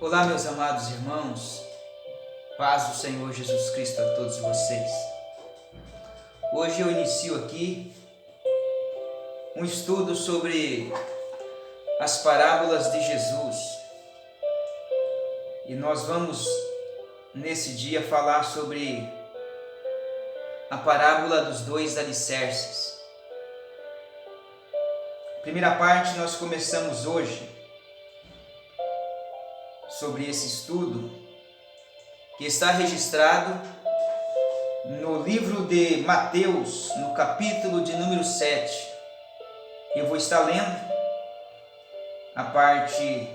Olá, meus amados irmãos, paz do Senhor Jesus Cristo a todos vocês. Hoje eu inicio aqui um estudo sobre as parábolas de Jesus e nós vamos nesse dia falar sobre a parábola dos dois alicerces. Primeira parte nós começamos hoje sobre esse estudo que está registrado no livro de Mateus, no capítulo de número 7. Eu vou estar lendo a parte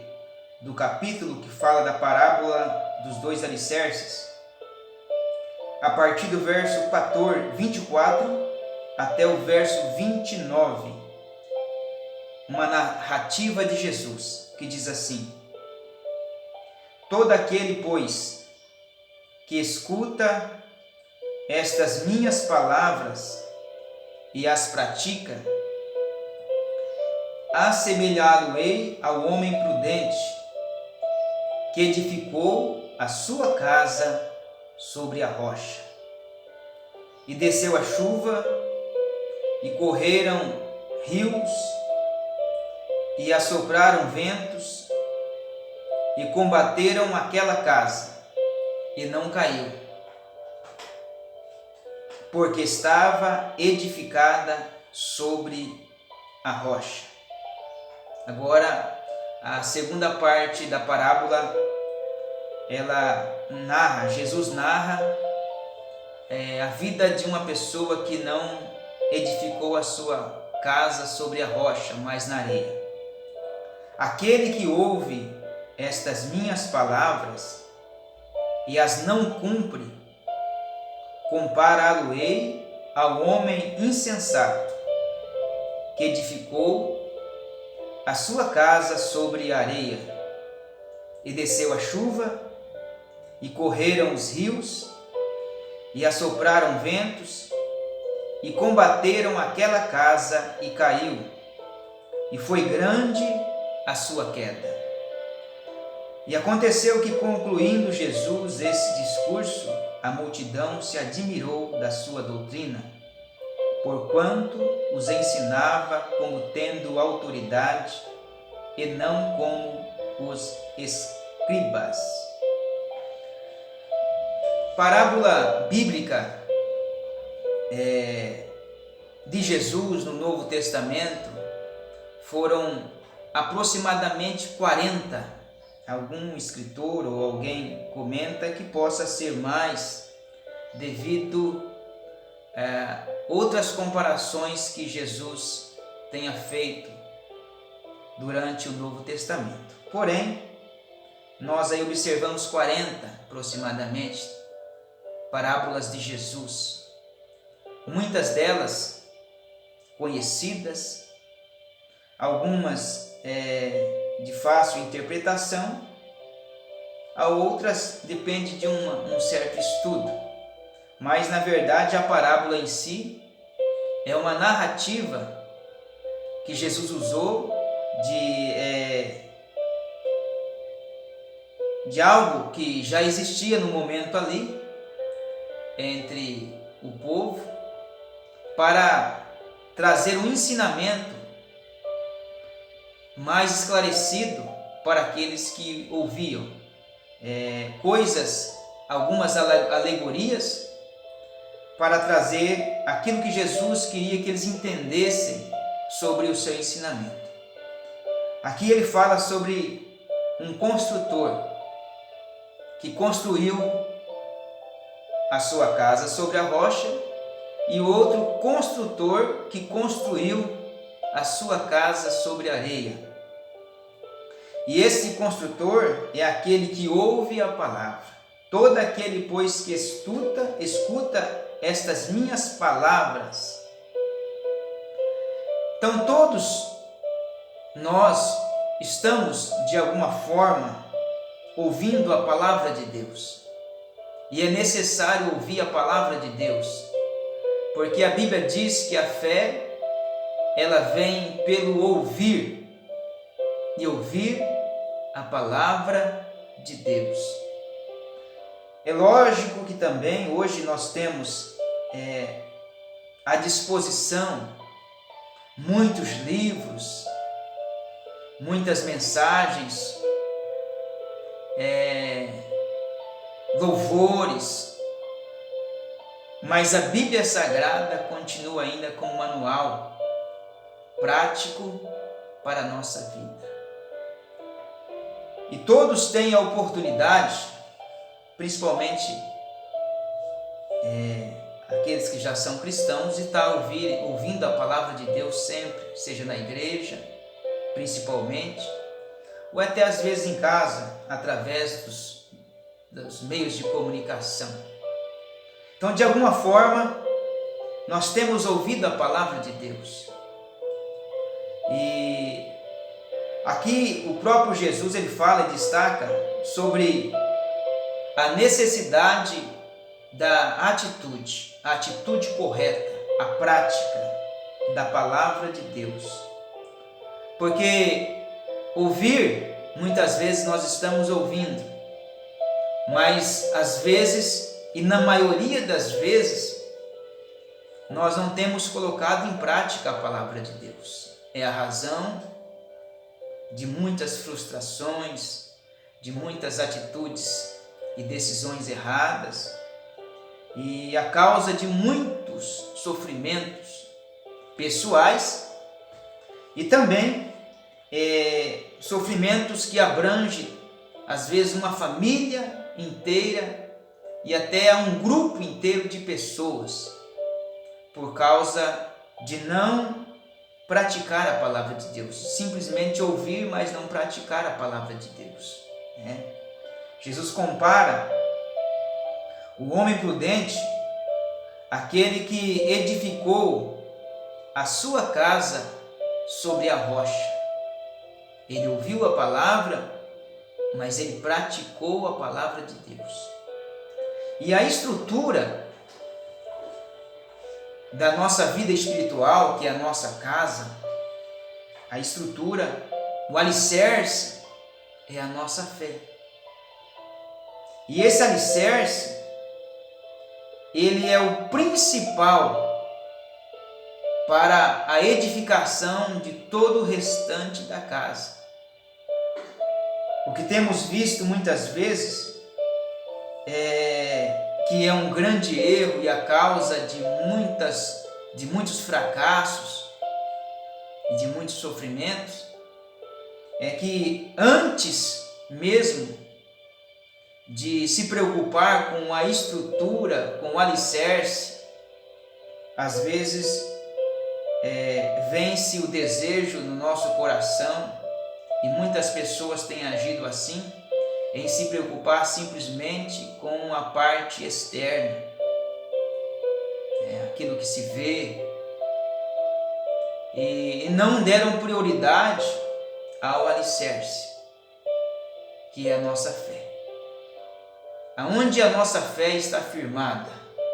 do capítulo que fala da parábola dos dois alicerces, a partir do verso 24 até o verso 29, uma narrativa de Jesus que diz assim: todo aquele, pois, que escuta estas minhas palavras e as pratica, assemelhá-lo-ei ao homem prudente que edificou a sua casa sobre a rocha. E desceu a chuva, e correram rios, e assopraram ventos, e combateram aquela casa, e não caiu, porque estava edificada sobre a rocha. Agora, a segunda parte da parábola, Jesus narra a vida de uma pessoa que não edificou a sua casa sobre a rocha, mas na areia. Aquele que ouve estas minhas palavras e as não cumpre, compará-lo-ei ao homem insensato que edificou a sua casa sobre a areia, e desceu a chuva, e correram os rios, e assopraram ventos, e combateram aquela casa, e caiu, e foi grande a sua queda. E aconteceu que, concluindo Jesus esse discurso, a multidão se admirou da sua doutrina, porquanto os ensinava como tendo autoridade e não como os escribas. Parábola bíblica de Jesus no Novo Testamento foram aproximadamente 40. Algum escritor ou alguém comenta que possa ser mais, devido a outras comparações que Jesus tenha feito durante o Novo Testamento. Porém, nós aí observamos 40 aproximadamente parábolas de Jesus, muitas delas conhecidas, algumas de fácil interpretação, a outras depende de um certo estudo, mas na verdade a parábola em si é uma narrativa que Jesus usou de algo que já existia no momento ali entre o povo, para trazer um ensinamento mais esclarecido para aqueles que ouviam, algumas alegorias, para trazer aquilo que Jesus queria que eles entendessem sobre o seu ensinamento. Aqui ele fala sobre um construtor que construiu a sua casa sobre a rocha e outro construtor que construiu a sua casa sobre a areia. E esse construtor é aquele que ouve a palavra. Todo aquele, pois, que escuta estas minhas palavras. Então todos nós estamos, de alguma forma, ouvindo a palavra de Deus. E é necessário ouvir a palavra de Deus, porque a Bíblia diz que a fé, ela vem pelo ouvir, e ouvir a palavra de Deus. É lógico que também hoje nós temos à disposição muitos livros, muitas mensagens, louvores, mas a Bíblia Sagrada continua ainda como um manual prático para a nossa vida. E todos têm a oportunidade, principalmente aqueles que já são cristãos, de estar ouvindo a palavra de Deus sempre, seja na igreja, principalmente, ou até às vezes em casa, através dos meios de comunicação. Então, de alguma forma, nós temos ouvido a palavra de Deus. E aqui o próprio Jesus ele fala e destaca sobre a necessidade da atitude, a atitude correta, a prática da palavra de Deus. Porque ouvir, muitas vezes nós estamos ouvindo, mas às vezes, e na maioria das vezes, nós não temos colocado em prática a palavra de Deus. É a razão de muitas frustrações, de muitas atitudes e decisões erradas, e a causa de muitos sofrimentos pessoais e também sofrimentos que abrangem às vezes uma família inteira e até um grupo inteiro de pessoas, por causa de não praticar a palavra de Deus, simplesmente ouvir, mas não praticar a palavra de Deus. Jesus compara o homem prudente, aquele que edificou a sua casa sobre a rocha. Ele ouviu a palavra, mas ele praticou a palavra de Deus. E a estrutura da nossa vida espiritual, que é a nossa casa, a estrutura, o alicerce é a nossa fé. E esse alicerce, ele é o principal para a edificação de todo o restante da casa. O que temos visto muitas vezes que é um grande erro e a causa de muitos fracassos e de muitos sofrimentos, é que antes mesmo de se preocupar com a estrutura, com o alicerce, às vezes vence o desejo no nosso coração, e muitas pessoas têm agido assim, em se preocupar simplesmente com a parte externa, aquilo que se vê, e não deram prioridade ao alicerce, que é a nossa fé. Aonde a nossa fé está firmada,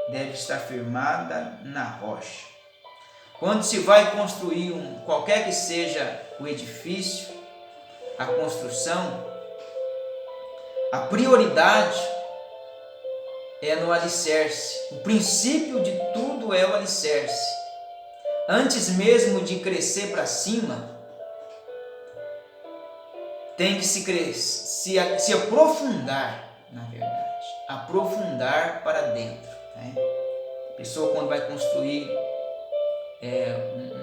deve estar firmada na rocha. Quando se vai construir qualquer que seja o edifício, a construção, a prioridade é no alicerce. O princípio de tudo é o alicerce. Antes mesmo de crescer para cima, tem que se aprofundar, na verdade. Aprofundar para dentro. A pessoa, quando vai construir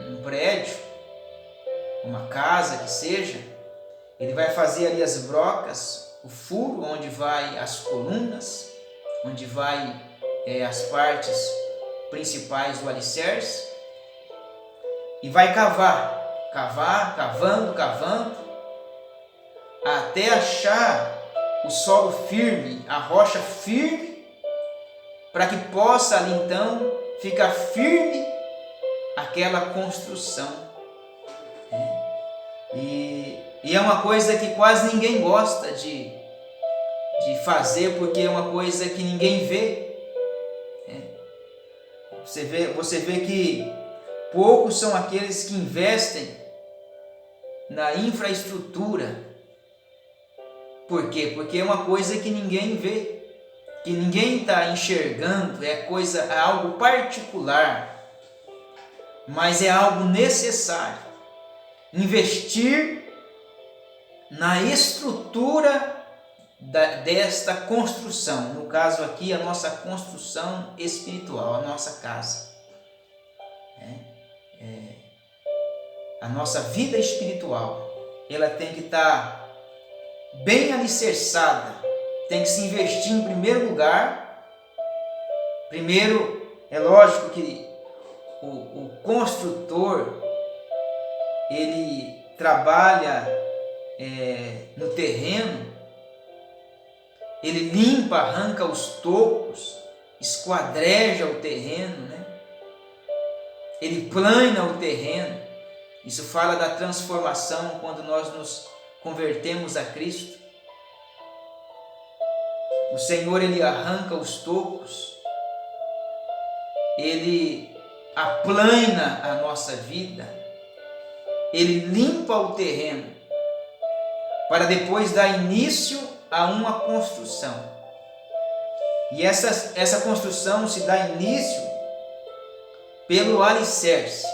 um prédio, uma casa que seja, ele vai fazer ali as brocas, o furo onde vai as colunas, onde vai as partes principais do alicerce, e vai cavando, até achar o solo firme, a rocha firme, para que possa ali então ficar firme aquela construção. E é uma coisa que quase ninguém gosta de fazer, porque é uma coisa que ninguém vê. Você vê que poucos são aqueles que investem na infraestrutura Por quê? Porque é uma coisa que ninguém vê, que ninguém está enxergando, é algo particular, mas é algo necessário. Investir na estrutura desta construção, no caso aqui a nossa construção espiritual, a nossa casa, a nossa vida espiritual, ela tem que estar bem alicerçada, tem que se investir em primeiro lugar. Primeiro, é lógico que o construtor, ele trabalha no terreno, ele limpa, arranca os tocos, esquadreja o terreno, né? Ele plana o terreno. Isso fala da transformação quando nós nos convertemos a Cristo. O Senhor, ele arranca os tocos, ele aplana a nossa vida, ele limpa o terreno para depois dar início a uma construção. E essa construção se dá início pelo alicerce,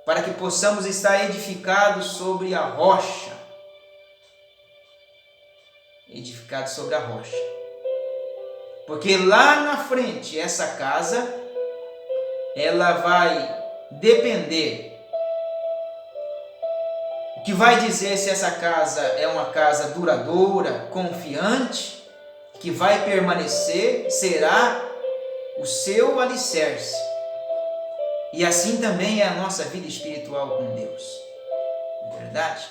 para que possamos estar edificados sobre a rocha. Edificados sobre a rocha. Porque lá na frente, essa casa, ela vai depender. O que vai dizer se essa casa é uma casa duradoura, confiante, que vai permanecer, será o seu alicerce. E assim também é a nossa vida espiritual com Deus. Não é verdade?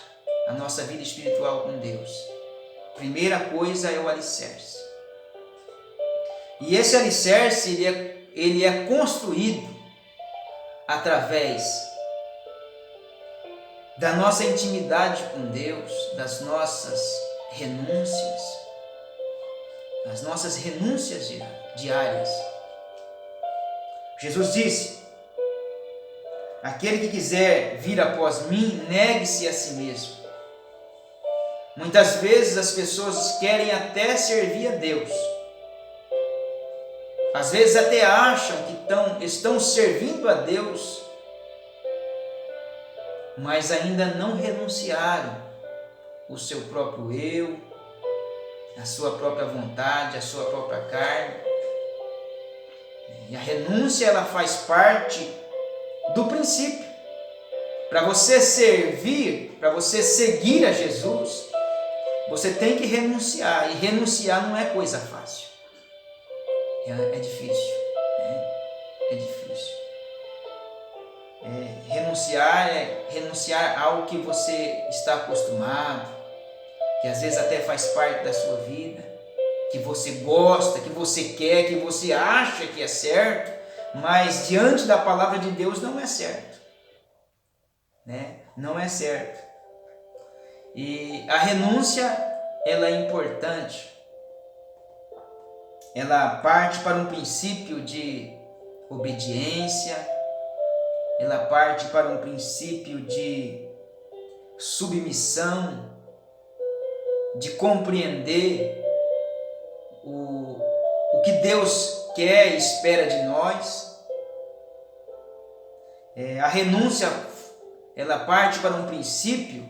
A nossa vida espiritual com Deus. Primeira coisa é o alicerce. E esse alicerce, ele é construído através da nossa intimidade com Deus, das nossas renúncias diárias. Jesus disse: aquele que quiser vir após mim, negue-se a si mesmo. Muitas vezes as pessoas querem até servir a Deus. Às vezes até acham que estão servindo a Deus, mas ainda não renunciaram o seu próprio eu, a sua própria vontade, a sua própria carne. E a renúncia, ela faz parte do princípio. Para você servir, para você seguir a Jesus, você tem que renunciar. E renunciar não é coisa fácil. É difícil. É difícil. Renunciar a algo que você está acostumado, que às vezes até faz parte da sua vida, que você gosta, que você quer, que você acha que é certo, mas diante da palavra de Deus não é certo. Não é certo. E a renúncia, ela é importante. Ela parte para um princípio de obediência, ela parte para um princípio de submissão, de compreender o que Deus quer e espera de nós. A renúncia, ela parte para um princípio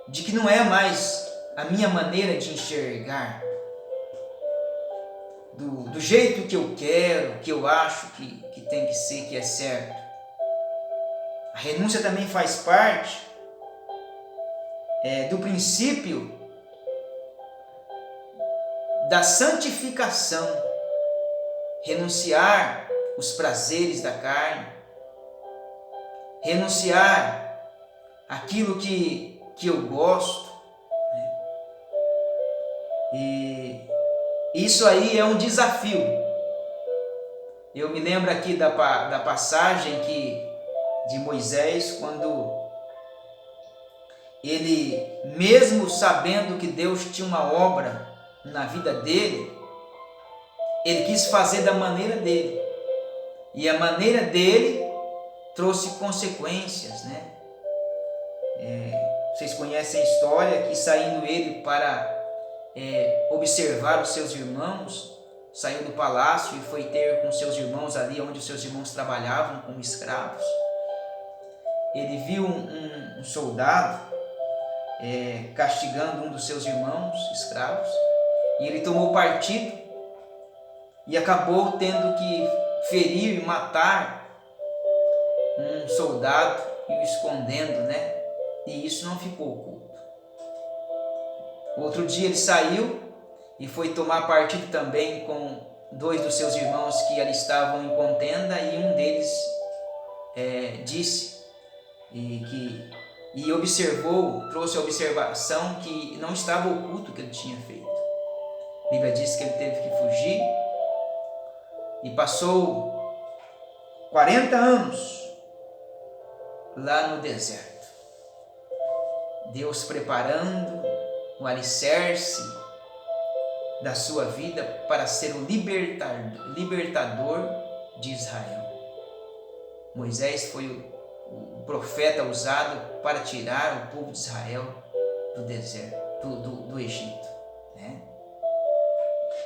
de que não é mais a minha maneira de enxergar, do jeito que eu quero, que eu acho que tem que ser, que é certo. A renúncia também faz parte do princípio da santificação, renunciar os prazeres da carne, renunciar aquilo que eu gosto, E isso aí é um desafio. Eu me lembro aqui da passagem de Moisés, quando ele, mesmo sabendo que Deus tinha uma obra na vida dele, ele quis fazer da maneira dele. E a maneira dele trouxe consequências, né? Vocês conhecem a história que, saindo ele para observar os seus irmãos, saiu do palácio e foi ter com seus irmãos ali onde os seus irmãos trabalhavam como escravos. Ele viu um soldado castigando um dos seus irmãos escravos, e ele tomou partido e acabou tendo que ferir e matar um soldado e o escondendo, né? E isso não ficou oculto. Outro dia ele saiu e foi tomar partido também com 2 dos seus irmãos que ali estavam em contenda, e um deles disse e observou, trouxe a observação que não estava oculto o que ele tinha feito. A Bíblia diz que ele teve que fugir e passou 40 anos lá no deserto. Deus preparando o alicerce da sua vida para ser o libertador de Israel. Moisés foi o profeta usado para tirar o povo de Israel do deserto, do Egito, né?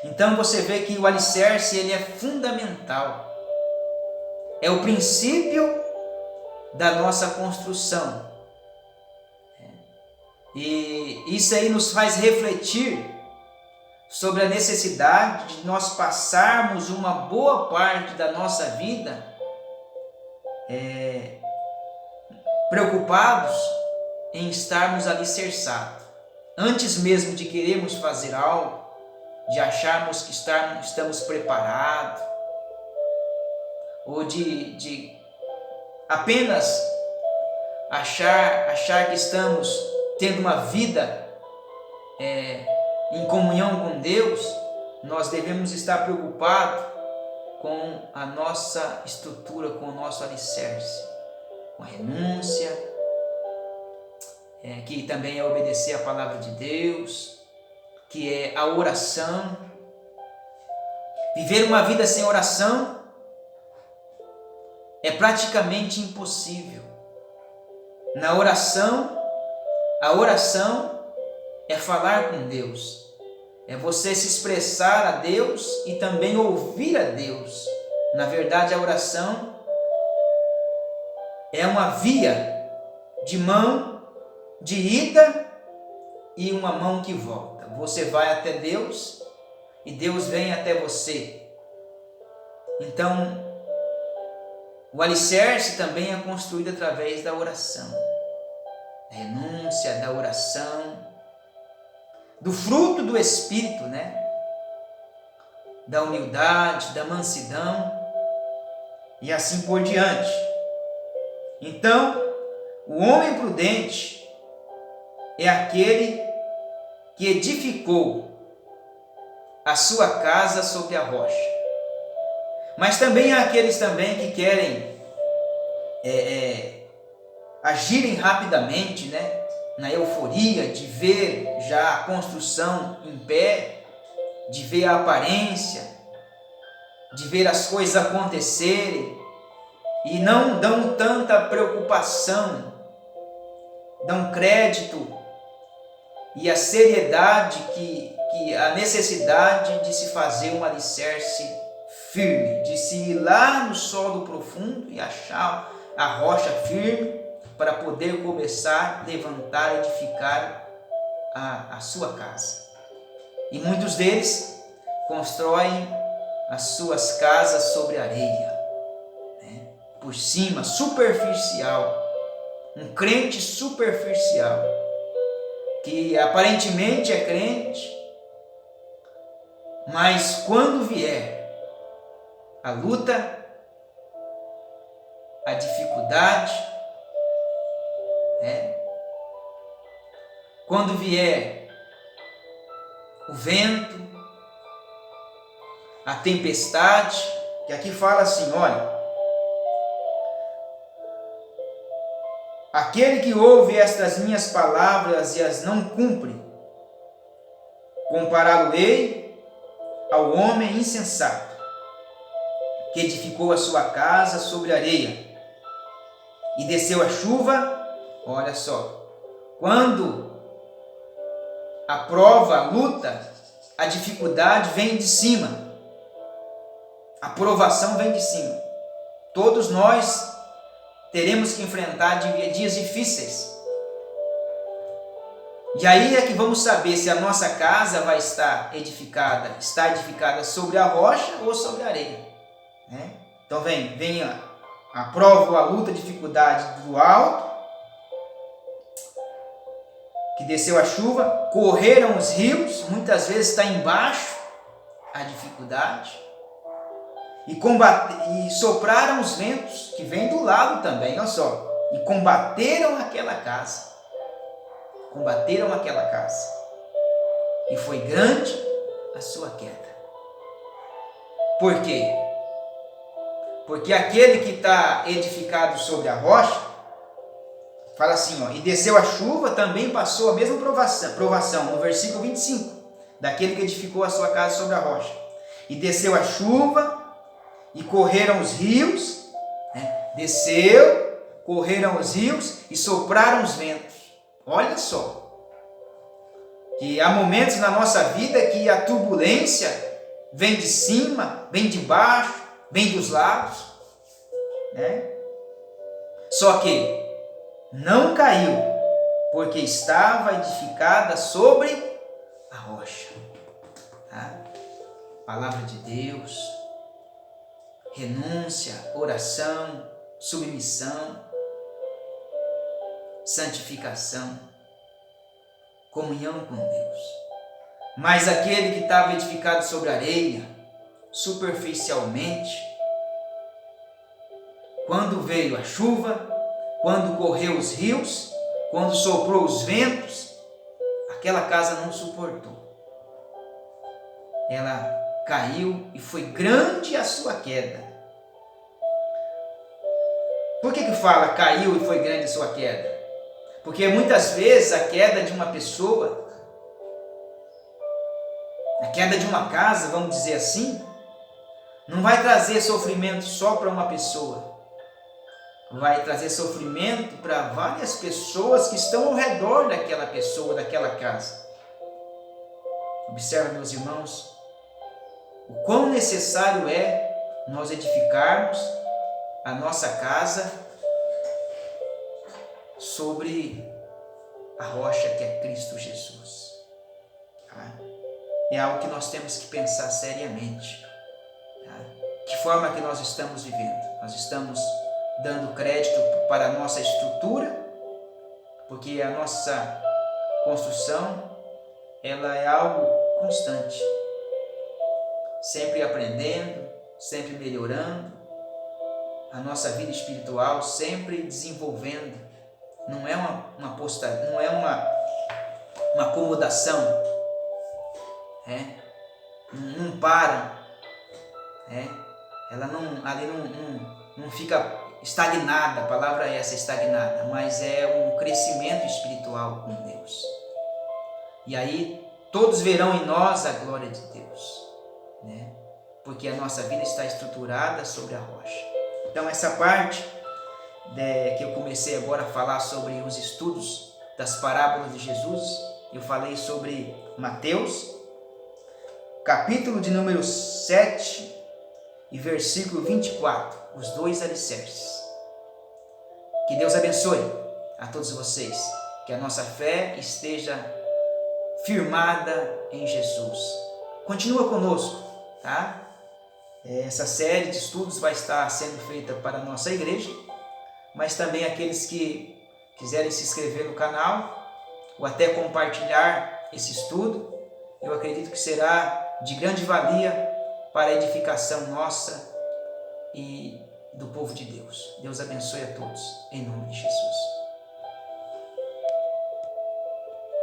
Então você vê que o alicerce ele é fundamental, é o princípio da nossa construção, e isso aí nos faz refletir sobre a necessidade de nós passarmos uma boa parte da nossa vida preocupados em estarmos alicerçados, antes mesmo de querermos fazer algo, de acharmos que estamos preparados, ou de apenas achar que estamos tendo uma vida em comunhão com Deus. Nós devemos estar preocupados com a nossa estrutura, com o nosso alicerce, com a renúncia, que também é obedecer a palavra de Deus, que é a oração. Viver uma vida sem oração é praticamente impossível. A oração é falar com Deus, é você se expressar a Deus e também ouvir a Deus. Na verdade, a oração é uma via de mão de ida e uma mão que volta. Você vai até Deus e Deus vem até você. Então, o alicerce também é construído através da oração, da renúncia, da oração, do fruto do Espírito, né? Da humildade, da mansidão e assim por diante. Então, o homem prudente é aquele que edificou a sua casa sobre a rocha. Mas também há aqueles também que querem agirem rapidamente, né? Na euforia de ver já a construção em pé, de ver a aparência, de ver as coisas acontecerem, e não dão tanta preocupação, dão crédito e a seriedade que a necessidade de se fazer um alicerce firme, de se ir lá no solo profundo e achar a rocha firme para poder começar a levantar, edificar a sua casa. E muitos deles constroem as suas casas sobre areia, né? Por cima, superficial, um crente superficial, que aparentemente é crente, mas quando vier a luta, a dificuldade, quando vier o vento, a tempestade, que aqui fala assim, olha, aquele que ouve estas minhas palavras e as não cumpre, compará-lo-ei ao homem insensato, que edificou a sua casa sobre areia, e desceu a chuva, olha só, Quando a prova, a luta, a dificuldade vem de cima, a provação vem de cima. Todos nós teremos que enfrentar dias difíceis. E aí é que vamos saber se a nossa casa vai está edificada sobre a rocha ou sobre a areia, né? Então vem a prova, a luta, a dificuldade do alto, que desceu a chuva, correram os rios, muitas vezes está embaixo a dificuldade, e sopraram os ventos, que vem do lado também, olha só, e combateram aquela casa. Combateram aquela casa, e foi grande a sua queda. Por quê? Porque aquele que está edificado sobre a rocha, fala assim, ó, e desceu a chuva, também passou a mesma provação, no versículo 25, daquele que edificou a sua casa sobre a rocha. E desceu a chuva, e correram os rios, né? Desceu, correram os rios, e sopraram os ventos. Olha só, que há momentos na nossa vida que a turbulência vem de cima, vem de baixo, vem dos lados, né? Só que não caiu, porque estava edificada sobre a rocha. Tá? Palavra de Deus, renúncia, oração, submissão, santificação, comunhão com Deus. Mas aquele que estava edificado sobre areia, superficialmente, quando veio a chuva, quando correu os rios, quando soprou os ventos, aquela casa não suportou. Ela caiu e foi grande a sua queda. Por que fala caiu e foi grande a sua queda? Porque muitas vezes a queda de uma pessoa, a queda de uma casa, vamos dizer assim, não vai trazer sofrimento só para uma pessoa. Vai trazer sofrimento para várias pessoas que estão ao redor daquela pessoa, daquela casa. Observe, meus irmãos, o quão necessário é nós edificarmos a nossa casa sobre a rocha que é Cristo Jesus. Tá? É algo que nós temos que pensar seriamente. Tá? Que forma que nós estamos vivendo? Nós estamos dando crédito para a nossa estrutura, porque a nossa construção ela é algo constante, sempre aprendendo, sempre melhorando, a nossa vida espiritual sempre desenvolvendo. Não é uma acomodação, não para, ela não fica estagnada, a palavra é essa, estagnada, mas é um crescimento espiritual com Deus. E aí todos verão em nós a glória de Deus, né? Porque a nossa vida está estruturada sobre a rocha. Então essa parte que eu comecei agora a falar sobre os estudos das parábolas de Jesus, eu falei sobre Mateus, capítulo de número 7 e versículo 24, os dois alicerces. Que Deus abençoe a todos vocês, que a nossa fé esteja firmada em Jesus. Continua conosco, tá? Essa série de estudos vai estar sendo feita para a nossa igreja, mas também aqueles que quiserem se inscrever no canal ou até compartilhar esse estudo, eu acredito que será de grande valia para a edificação nossa e do povo de Deus. Deus abençoe a todos, em nome de Jesus.